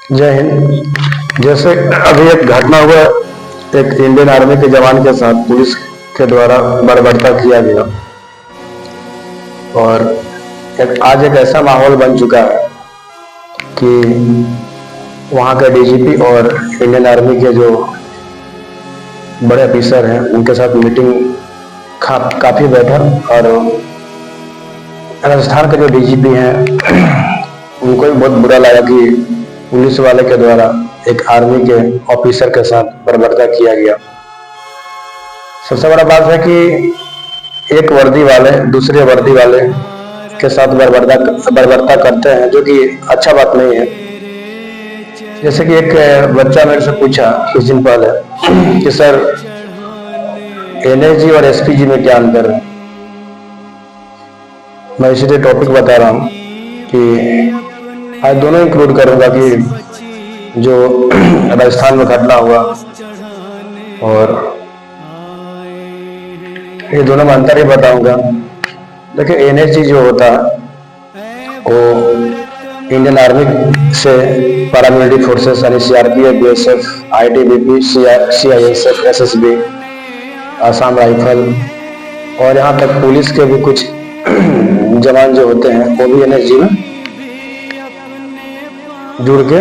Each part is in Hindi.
जय हिंद। जैसे अभी एक घटना हुआ, एक इंडियन आर्मी के जवान के साथ पुलिस के द्वारा बर्बरता किया गया और आज एक ऐसा माहौल बन चुका है कि वहाँ के डीजीपी और इंडियन आर्मी के जो बड़े ऑफिसर हैं उनके साथ मीटिंग काफ़ी बैठा और राजस्थान के जो डीजीपी हैं उनको भी बहुत बुरा लगा कि पुलिस वाले के द्वारा एक आर्मी के ऑफिसर के साथ बर्बरता किया गया। सबसे बड़ा बात है कि एक वर्दी वाले दूसरे वर्दी वाले के साथ बर्बरता करते हैं, जो कि अच्छा बात नहीं है। जैसे कि एक बच्चा मेरे से पूछा कुछ दिन पहले कि सर एनएसजी और एसपीजी में क्या अंतर है। मैं इसीलिए टॉपिक बता रहा हूँ कि आज दोनों इंक्लूड करूँगा कि जो राजस्थान में घटना हुआ और ये दोनों में अंतर ही बताऊंगा। देखिए एनएसजी जो होता है वो इंडियन आर्मी से पैरामिलिट्री फोर्सेस यानी CRPF, BSF, ITBP, CISF, SSB, Assam rifle और यहाँ तक पुलिस के भी कुछ जवान जो होते हैं वो भी एनएसजी में जुड़ के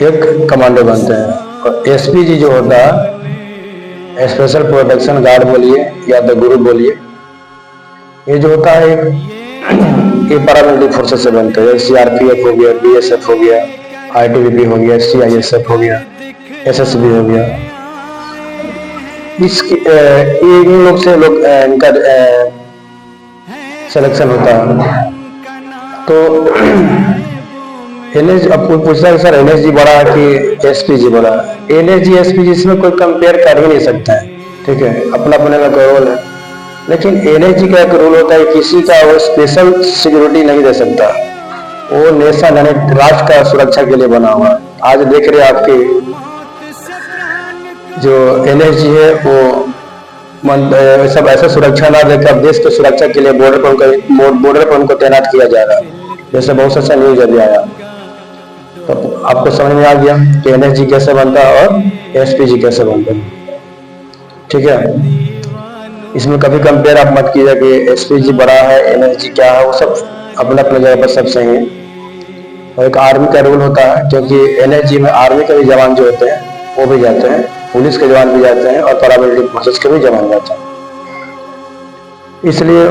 एक कमांडो बनते हैं। और एसपीजी जो होता है स्पेशल प्रोटेक्शन गार्ड बोलिए या तो ग्रुप बोलिए, ये जो होता है ये पैरामिलिट्री फोर्सेस से बनते हैं। सीआरपीएफ हो गया, बीएसएफ हो गया, आईटीबीपी हो गया, सीआईएसएफ हो गया, एसएसबी हो गया। इन लोग से इनका सिलेक्शन होता है। तो एनएसजी अब पूछता है सर एनएसजी बड़ा है कि एसपीजी बड़ा है। एनएसजी एसपीजी इसमें कोई कंपेयर कर ही नहीं सकता है, ठीक है, अपना अपने में कोई रोल है। लेकिन एनएसजी का एक रूल होता है, किसी का वो स्पेशल सिक्योरिटी नहीं दे सकता, वो नेशन यानी राष्ट्र का सुरक्षा के लिए बना हुआ। आज देख रहे आपकी जो एनएसजी है वो सब ऐसा सुरक्षा ना देकर देश की सुरक्षा के लिए बॉर्डर पर उनको तैनात किया जा रहा है। जैसे बहुत अच्छा न्यूज अभी आया, तो आपको समझ में आ गया कि एनएसजी कैसे बनता है और एसपीजी कैसे बनता है, ठीक है। इसमें कभी कंपेयर आप मत कीजिए कि एसपीजी बड़ा है एनएसजी क्या है, वो सब अपने अपने जगह पर सब सही है। और एक आर्मी का रूल होता है, क्योंकि एनएसजी में आर्मी के भी जवान जो होते हैं वो भी जाते हैं, पुलिस के जवान भी जाते हैं और पैरामिलिट्री फोर्सेस के भी जवान जाते हैं। इसलिए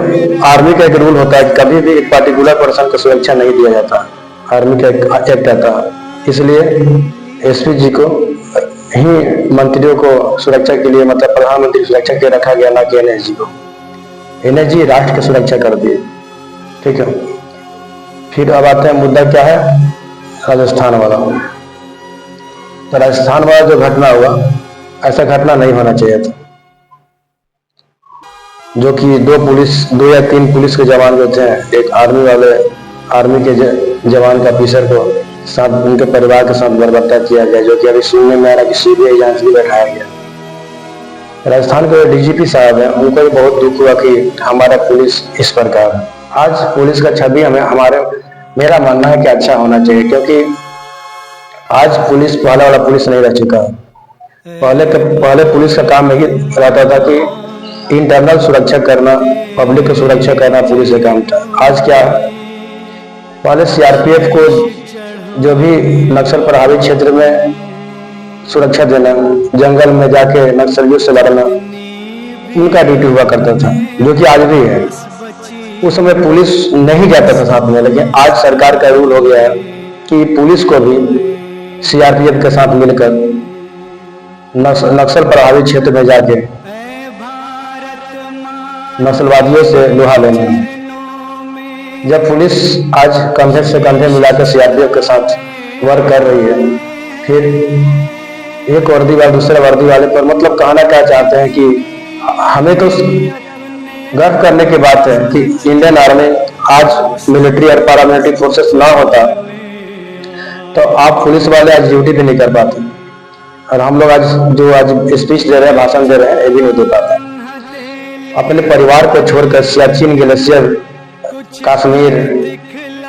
आर्मी का एक रूल होता है कि कभी भी एक पर्टिकुलर पर्सन को सुरक्षा नहीं दिया जाता, आर्मी का एक एक्ट आता है। इसलिए एसपीजी को ही मंत्रियों को सुरक्षा के लिए, मतलब प्रधानमंत्री सुरक्षा के लिए रखा गया, ना कि एनएसजी को। एनएसजी राष्ट्र की सुरक्षा कर दी, ठीक है। फिर अब आते हैं मुद्दा क्या है, राजस्थान वाला। तो राजस्थान वाला जो घटना हुआ, ऐसा घटना नहीं होना चाहिए था, जो कि दो या तीन पुलिस के जवान जो थे, एक आर्मी के जवान का ऑफिसर को साथ उनके परिवार के साथ बर्बरता किया गया, जो कि अभी सुनने में आ रहा कि सीबीआई जांच भी बैठाया गया। राजस्थान के डीजीपी साहब हैं, उनको भी बहुत दुख हुआ कि हमारा पुलिस इस प्रकार है। आज पुलिस का छवि मेरा मानना है कि अच्छा होना चाहिए, क्योंकि आज पुलिस पहले वाला पुलिस नहीं रह चुका। पहले पुलिस का काम यही रहता था कि इंटरनल सुरक्षा करना, पब्लिक की सुरक्षा करना पुलिस का काम था। आज क्या है, पहले सीआरपीएफ को जो भी नक्सल प्रभावित क्षेत्र में सुरक्षा देना, जंगल में जाके नक्सलियों से लड़ना, उनका ड्यूटी हुआ करता था, जो कि आज भी है। उस समय पुलिस नहीं जाता था साथ में, लेकिन आज सरकार का रूल हो गया है कि पुलिस को भी सीआरपीएफ के साथ मिलकर नक्सल प्रभावित क्षेत्र में जाके नक्सलवादियों से लोहा लेना है। जब पुलिस आज कंधे से कंधे मिलाकर सीआरपीएफ के साथ वर्क कर रही है, फिर एक वर्दी वाले दूसरे वर्दी वाले पर, मतलब कहना क्या चाहते हैं कि हमें तो गर्व करने की बात है कि इंडियन आर्मी आज मिलिट्री और पैरामिलिट्री फोर्सेस ना होता तो आप पुलिस वाले आज ड्यूटी भी नहीं कर पाते, और हम लोग आज स्पीच दे रहे हैं, भाषण दे रहे हैं, ये भी नहीं दे पाते। अपने परिवार को छोड़कर सियाचिन, ग्लेशियर, कश्मीर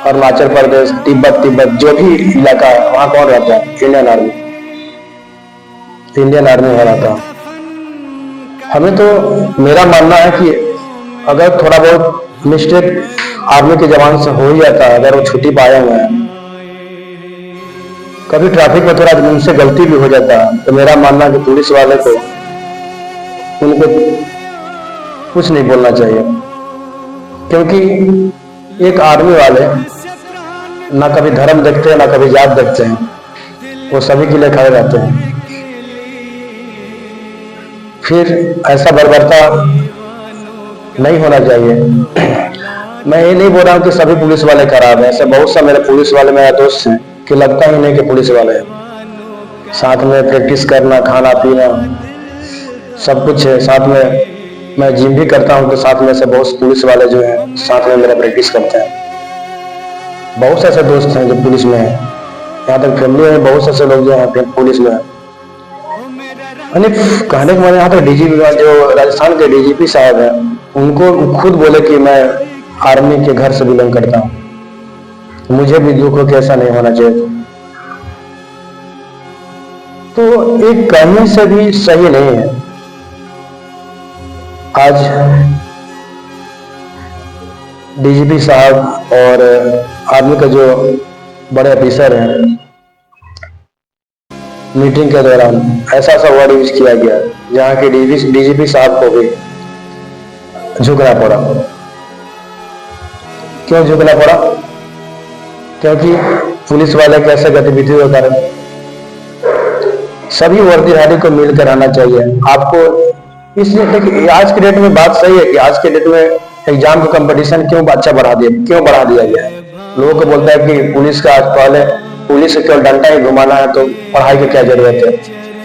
अरुणाचल प्रदेश, तिब्बत जो भी इलाका है वहाँ कौन रहता है? Indian army. इंडियन आर्मी हो रहा था। हमें तो मेरा मानना है कि अगर थोड़ा बहुत मिस्टेक आर्मी के जवान से हो ही जाता है, अगर वो छुट्टी पाए हुए हैं, कभी ट्रैफिक में थोड़ा उनसे गलती भी हो जाता है, तो मेरा मानना है कि पुलिस वाले को उनको कुछ नहीं बोलना चाहिए, क्योंकि एक आर्मी वाले ना कभी धर्म देखते हैं ना कभी जात देखते हैं, वो सभी के लिए खड़े रहते हैं। फिर ऐसा बर्बरता नहीं होना चाहिए। मैं ये नहीं बोल रहा हूँ कि सभी पुलिस वाले खराब हैं, ऐसे बहुत सा मेरे पुलिस वाले मेरा दोस्त हैं कि लगता ही नहीं कि पुलिस वाले हैं। साथ में प्रैक्टिस करना, खाना पीना सब कुछ है साथ में। मैं जिम भी करता हूँ तो साथ में से बहुत पुलिस वाले जो हैं साथ में मेरा प्रैक्टिस करते हैं। बहुत से ऐसे दोस्त हैं जो पुलिस में हैं, यहाँ तक फैमिली में बहुत से ऐसे लोग जो हैं पुलिस में हैं। कहने के माने यहाँ तक डीजीपी जो राजस्थान के डीजीपी साहब हैं, उनको खुद बोले कि मैं आर्मी के घर से बिलोंग करता हूँ, मुझे भी दुख हो कि ऐसा नहीं होना चाहिए। तो एक कहने से भी सही नहीं है। आज डीजीपी साहब और आर्मी के जो बड़े ऑफिसर हैं, मीटिंग के दौरान ऐसा वर्ड यूज किया गया जहाँ के डीजीपी साहब को भी झुकना पड़ा। क्यों झुकना पड़ा? क्योंकि पुलिस वाले के ऐसे गतिविधियों के कारण सभी वर्दीधारी को मिलकर रहना चाहिए। आपको इसलिए देखिए, आज के डेट में बात सही है कि आज के डेट में एग्जाम का कंपटीशन क्यों बढ़ा दिया गया है। लोगों को बोलता है कि पुलिस का आज पहले पुलिस से केवल डंडा ही घुमाना है तो पढ़ाई की क्या जरूरत है।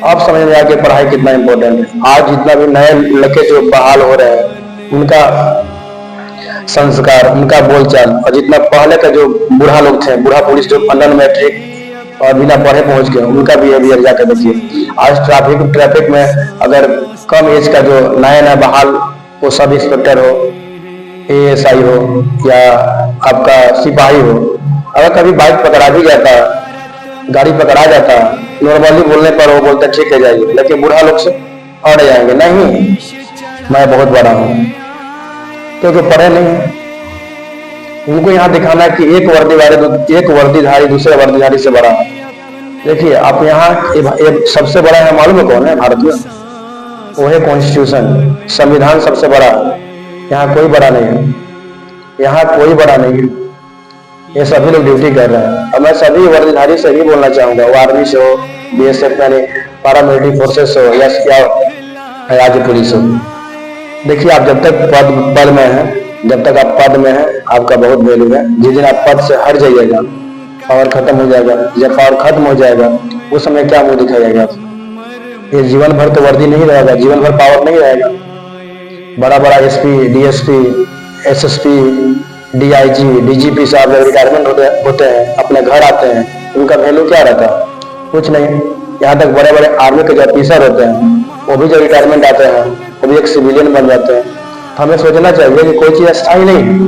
आप समझ में आ कि पढ़ाई कितना इंपॉर्टेंट है। आज जितना भी नए लड़के जो बहाल हो रहे हैं, उनका संस्कार, उनका बोलचाल, और जितना पहले का जो बूढ़ा लोग थे, बूढ़ा पुलिस जो अंडर मैट्रिक और बिना पढ़े पहुंच गए, उनका बिहेवियर जाकर देखिए। आज ट्रैफिक में अगर कम एज का जो नया बहाल वो सब इंस्पेक्टर हो, एएसआई हो या आपका सिपाही हो, अगर कभी बाइक पकड़ा भी जाता, गाड़ी पकड़ा जाता, नॉर्मली बोलने पर वो बोलते ठीक है जाइए, लेकिन बूढ़ा लोग से अड़ जाएंगे, नहीं मैं बहुत बड़ा हूँ, क्योंकि पढ़े नहीं। उनको यहाँ दिखाना है कि एक वर्दीधारी दूसरे वर्दीधारी से बड़ा है। देखिए आप यहाँ सबसे बड़ा है, मालूम है कौन है भारत में? वो है कॉन्स्टिट्यूशन, संविधान सबसे बड़ा है। यहाँ कोई बड़ा नहीं है, यहाँ कोई बड़ा नहीं है। ये सभी लोग ड्यूटी कर रहे हैं। और मैं सभी वर्दीधारी से भी बोलना चाहूंगा, वो आर्मी से हो, बीएसएफ यानी पैरामिलिट्री फोर्सेस हो या राज्य पुलिस हो। देखिए आप जब तक पद में हैं, जब तक आप पद में हैं, आपका बहुत वैल्यू है। जिस दिन आप पद से हट जाइएगा, पावर खत्म हो जाएगा, जब पावर खत्म हो जाएगा उस समय क्या मुंह दिखाइएगा? ये जीवन भर तो वर्दी नहीं रहेगा, जीवन भर पावर नहीं रहेगा। बड़ा बड़ा SP, DSP, SSP, DIG, DGP साहब जब रिटायरमेंट होते हैं, अपने घर आते हैं, उनका वैल्यू क्या रहता है? कुछ नहीं। यहाँ तक बड़े बड़े आर्मी के जो ऑफिसर होते हैं, वो भी जब रिटायरमेंट आते हैं, वो भी एक सिविलियन बन जाते हैं। तो हमें सोचना चाहिए कि कोई चीज अस्थायी नहीं,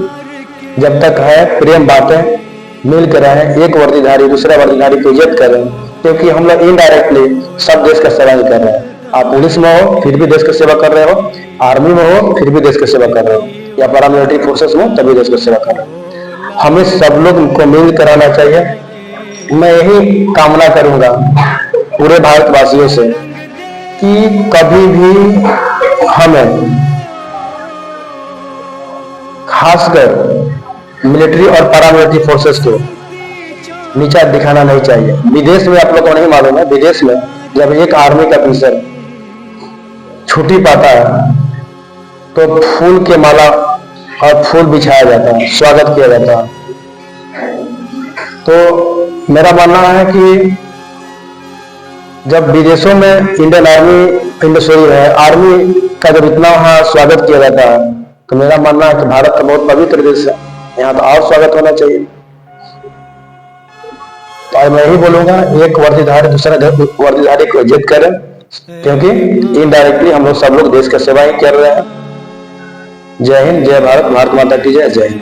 जब तक है प्रेम बातें, मिल कर रहें, एक वर्दीधारी दूसरे वर्दीधारी को इज्जत करें, क्योंकि हम लोग इनडायरेक्टली सब देश का सेवा ही कर रहे हैं। आप पुलिस में हो फिर भी देश की सेवा कर रहे हो, आर्मी में हो फिर भी देश की सेवा कर रहे हो, या पैरामिलिट्री फोर्सेस में तभी देश की सेवा कर रहे हो। हमें सब लोग को मिल कर रहना चाहिए। मैं यही कामना करूंगा पूरे भारतवासियों से कि कभी भी हमें खासकर मिलिट्री और पैरामिलिट्री फोर्सेस को नीचा दिखाना नहीं चाहिए। विदेश में आप लोग को नहीं मालूम है, विदेश में जब एक आर्मी का ऑफिसर छुट्टी पाता है तो फूल के माला और फूल बिछाया जाता है, स्वागत किया जाता है। तो मेरा मानना है कि जब विदेशों में इंडियन आर्मी का जब इतना स्वागत किया जाता है, तो मेरा मानना है कि भारत का बहुत पवित्र देश है, यहाँ तो और स्वागत होना चाहिए। तो मैं यही बोलूंगा, एक वर्दीधारी दूसरे वर्दीधारी को इज्जत करें, क्योंकि इनडायरेक्टली हम लोग सब लोग देश की सेवा ही कर रहे हैं। जय हिंद, जय भारत, भारत माता की जय, जय हिंद।